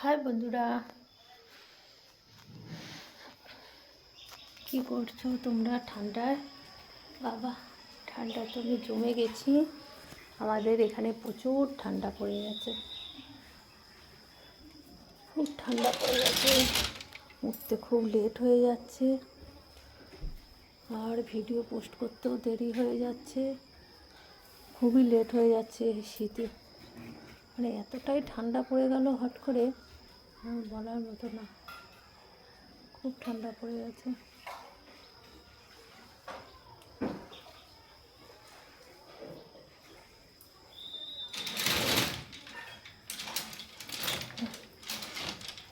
High বন্ধুরা, কি করছো তোমরা ঠান্ডায়? বাবা, ঠান্ডা তো আমি জমে গেছি। আমাদের এখানে প্রচুর ঠান্ডা পড়ে গেছে, খুব ঠান্ডা পড়ে গেছে। উঠতে খুব লেট হয়ে যাচ্ছে, আর ভিডিও পোস্ট করতেও দেরি হয়ে যাচ্ছে, খুবই লেট হয়ে যাচ্ছে এই শীতে। মানে এতটাই ঠান্ডা পড়ে গেল হট করে, বলার মতো না, খুব ঠান্ডা পড়ে গেছে।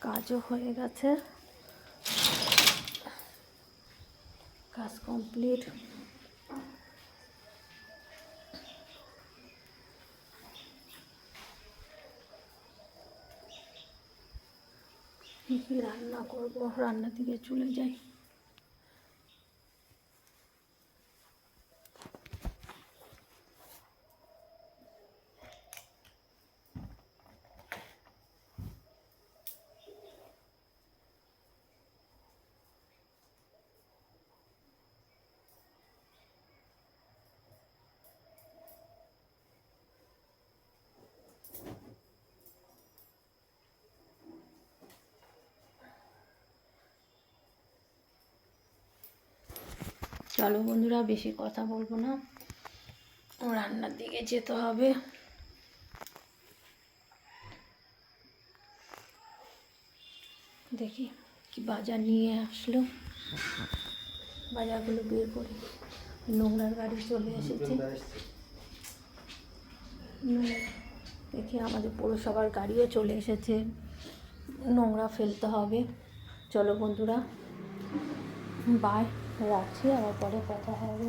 কাজও হয়ে গেছে, কাজ কমপ্লিট। কী কী রান্না করবো, রান্নার দিকে চলে যাই। চলো বন্ধুরা, বেশি কথা বলবো না, রান্নার দিকে যেতে হবে। দেখি কি বাজার নিয়ে আসলো, বাজারগুলো বের করি। নোংরার গাড়ি চলে এসেছে, দেখি আমাদের পৌরসভার গাড়িও চলে এসেছে, নোংরা ফেলতে হবে। চলো বন্ধুরা, বাই, রাখছি, আবার পরে কথা হবে।